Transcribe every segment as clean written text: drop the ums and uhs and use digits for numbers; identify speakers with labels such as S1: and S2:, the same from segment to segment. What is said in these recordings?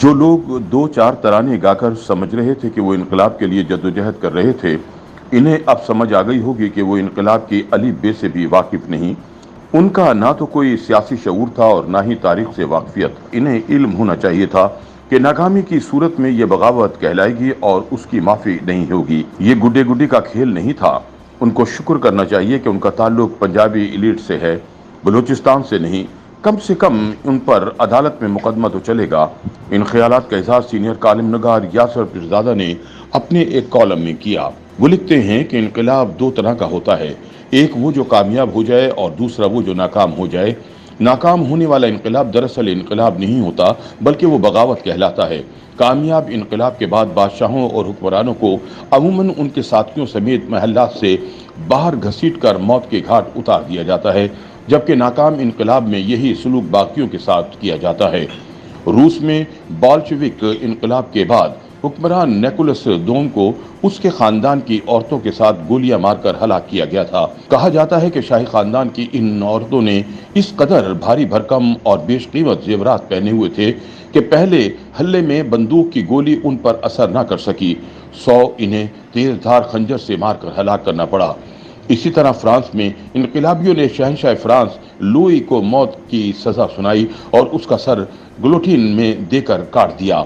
S1: جو لوگ دو چار ترانے گا کر سمجھ رہے تھے کہ وہ انقلاب کے لیے جدوجہد کر رہے تھے، انہیں اب سمجھ آ گئی ہوگی کہ وہ انقلاب کی الف بے سے بھی واقف نہیں۔ ان کا نہ تو کوئی سیاسی شعور تھا اور نہ ہی تاریخ سے واقفیت۔ انہیں علم ہونا چاہیے تھا کہ ناکامی کی صورت میں یہ بغاوت کہلائے گی اور اس کی معافی نہیں ہوگی۔ یہ گڈے گڈی کا کھیل نہیں تھا۔ ان کو شکر کرنا چاہیے کہ ان کا تعلق پنجابی ایلیٹ سے ہے، بلوچستان سے نہیں۔ کم سے کم ان پر عدالت میں مقدمہ تو چلے گا۔ ان خیالات کا اظہار سینئر کالم نگار یاسر پیرزادہ نے اپنے ایک کالم میں کیا۔ وہ لکھتے ہیں کہ انقلاب دو طرح کا ہوتا ہے، ایک وہ جو کامیاب ہو جائے اور دوسرا وہ جو ناکام ہو جائے۔ ناکام ہونے والا انقلاب دراصل انقلاب نہیں ہوتا بلکہ وہ بغاوت کہلاتا ہے۔ کامیاب انقلاب کے بعد بادشاہوں اور حکمرانوں کو عموماً ان کے ساتھیوں سمیت محلات سے باہر گھسیٹ کر موت کے گھاٹ اتار دیا جاتا ہے، جبکہ ناکام انقلاب میں یہی سلوک باقیوں کے ساتھ کیا جاتا ہے۔ روس میں بالشوک انقلاب کے بعد حکمران نیکولس دوم کو اس کے خاندان کی عورتوں کے ساتھ گولیاں مار کر ہلاک کیا گیا تھا۔ کہا جاتا ہے کہ شاہی خاندان کی ان عورتوں نے اس قدر بھاری بھرکم اور بیش قیمت زیورات پہنے ہوئے تھے کہ پہلے حلے میں بندوق کی گولی ان پر اثر نہ کر سکی، انہیں تیز دھار خنجر سے مار کر ہلاک کرنا پڑا۔ اسی طرح فرانس میں انقلابیوں نے شہنشاہ فرانس لوئی کو موت کی سزا سنائی اور اس کا سر گلوٹین میں دے کر کاٹ دیا۔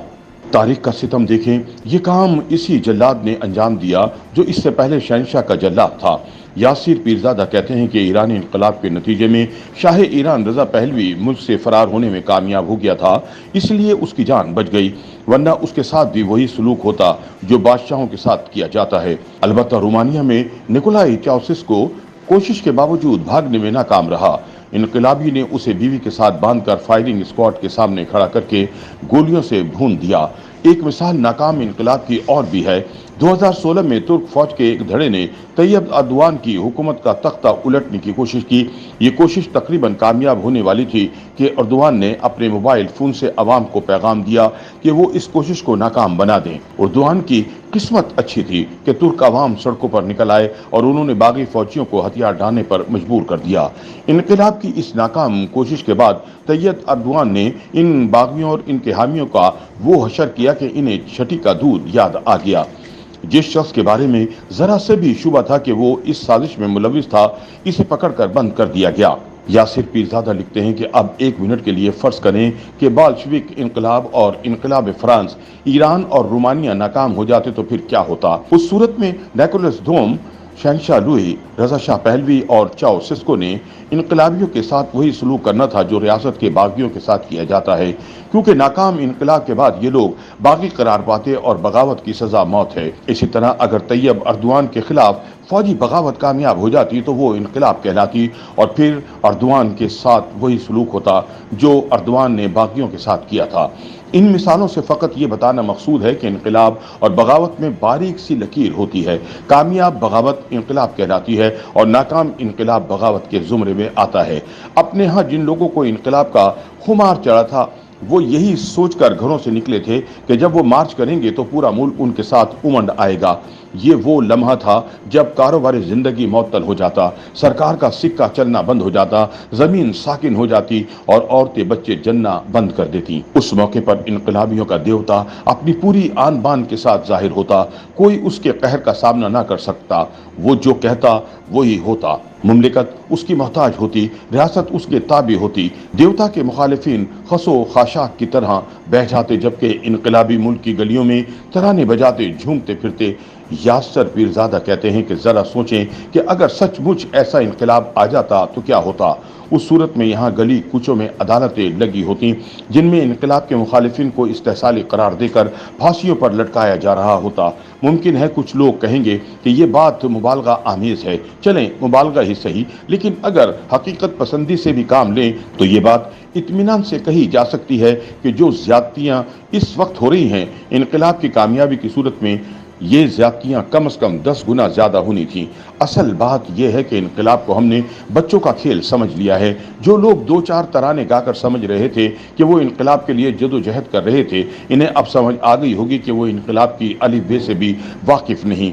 S1: تاریخ کا ستم دیکھیں، یہ کام اسی جلاد نے انجام دیا جو اس سے پہلے شہنشاہ کا جلاد تھا۔ یاسر پیرزادہ کہتے ہیں کہ ایرانی انقلاب کے نتیجے میں شاہ ایران رضا پہلوی ملک سے فرار ہونے میں کامیاب ہو گیا تھا، اس لیے اس کی جان بچ گئی، ورنہ اس کے ساتھ بھی وہی سلوک ہوتا جو بادشاہوں کے ساتھ کیا جاتا ہے۔ البتہ رومانیہ میں نکولائی چاؤسسکو کوشش کے باوجود بھاگنے میں ناکام رہا۔ انقلابی نے اسے بیوی کے ساتھ باندھ کر فائرنگ اسکواڈ کے سامنے کھڑا کر کے گولیوں سے بھون دیا۔ ایک مثال ناکام انقلاب کی اور بھی ہے۔ 2016 میں ترک فوج کے ایک دھڑے نے طیب اردوان کی حکومت کا تختہ الٹنے کی کوشش کی۔ یہ کوشش تقریباً کامیاب ہونے والی تھی کہ اردوان نے اپنے موبائل فون سے عوام کو پیغام دیا کہ وہ اس کوشش کو ناکام بنا دیں۔ اردوان کی قسمت اچھی تھی کہ ترک عوام سڑکوں پر نکل آئے اور انہوں نے باغی فوجیوں کو ہتھیار ڈالنے پر مجبور کر دیا۔ انقلاب کی اس ناکام کوشش کے بعد طیب اردوان نے ان باغیوں اور ان کے حامیوں کا وہ حشر کیا کہ انہیں چھٹی کا دودھ یاد آ گیا۔ جس شخص کے بارے میں ذرا سے بھی شبہ تھا کہ وہ اس سازش میں ملوث تھا، اسے پکڑ کر بند کر دیا گیا۔ یاسر پیرزادہ لکھتے ہیں کہ اب ایک منٹ کے لیے فرض کریں کہ بالشوک انقلاب اور انقلاب فرانس، ایران اور رومانیہ ناکام ہو جاتے تو پھر کیا ہوتا؟ اس صورت میں نیکولس دوم، شہنشاہ لوئی، رضا شاہ پہلوی اور چاؤسسکو نے انقلابیوں کے ساتھ وہی سلوک کرنا تھا جو ریاست کے باغیوں کے ساتھ کیا جاتا ہے، کیونکہ ناکام انقلاب کے بعد یہ لوگ باغی قرار پاتے اور بغاوت کی سزا موت ہے۔ اسی طرح اگر طیب اردوان کے خلاف فوجی بغاوت کامیاب ہو جاتی تو وہ انقلاب کہلاتی اور پھر اردوان کے ساتھ وہی سلوک ہوتا جو اردوان نے باغیوں کے ساتھ کیا تھا۔ ان مثالوں سے فقط یہ بتانا مقصود ہے کہ انقلاب اور بغاوت میں باریک سی لکیر ہوتی ہے۔ کامیاب بغاوت انقلاب کہلاتی ہے اور ناکام انقلاب بغاوت کے زمرے میں آتا ہے۔ اپنے ہاں جن لوگوں کو انقلاب کا خمار چڑھا تھا، وہ یہی سوچ کر گھروں سے نکلے تھے کہ جب وہ مارچ کریں گے تو پورا ملک ان کے ساتھ امنڈ آئے گا۔ یہ وہ لمحہ تھا جب کاروبار زندگی معطل ہو جاتا، سرکار کا سکہ چلنا بند ہو جاتا، زمین ساکن ہو جاتی اور عورتیں بچے جننا بند کر دیتی۔ اس موقع پر انقلابیوں کا دیوتا اپنی پوری آن بان کے ساتھ ظاہر ہوتا، کوئی اس کے قہر کا سامنا نہ کر سکتا، وہ جو کہتا وہی ہوتا۔ مملکت اس کی محتاج ہوتی، ریاست اس کے تابع ہوتی، دیوتا کے مخالفین خس و خاشاک کی طرح بہہ جاتے، جبکہ انقلابی ملک کی گلیوں میں ترانے بجاتے جھومتے پھرتے۔ یاسر پیرزادہ کہتے ہیں کہ ذرا سوچیں کہ اگر سچ مچ ایسا انقلاب آ جاتا تو کیا ہوتا؟ اس صورت میں یہاں گلی کوچوں میں عدالتیں لگی ہوتی جن میں انقلاب کے مخالفین کو استحصالی قرار دے کر پھانسیوں پر لٹکایا جا رہا ہوتا۔ ممکن ہے کچھ لوگ کہیں گے کہ یہ بات مبالغہ آمیز ہے، چلیں مبالغہ ہی صحیح، لیکن اگر حقیقت پسندی سے بھی کام لیں تو یہ بات اطمینان سے کہی جا سکتی ہے کہ جو زیادتیاں اس وقت ہو رہی ہیں، انقلاب کی کامیابی کی صورت میں یہ زیادتیاں کم از کم 10 گنا زیادہ ہونی تھیں۔ اصل بات یہ ہے کہ انقلاب کو ہم نے بچوں کا کھیل سمجھ لیا ہے۔ جو لوگ دو چار ترانے گا کر سمجھ رہے تھے کہ وہ انقلاب کے لیے جدوجہد کر رہے تھے، انہیں اب سمجھ آ گئی ہوگی کہ وہ انقلاب کی الف بے سے بھی واقف نہیں۔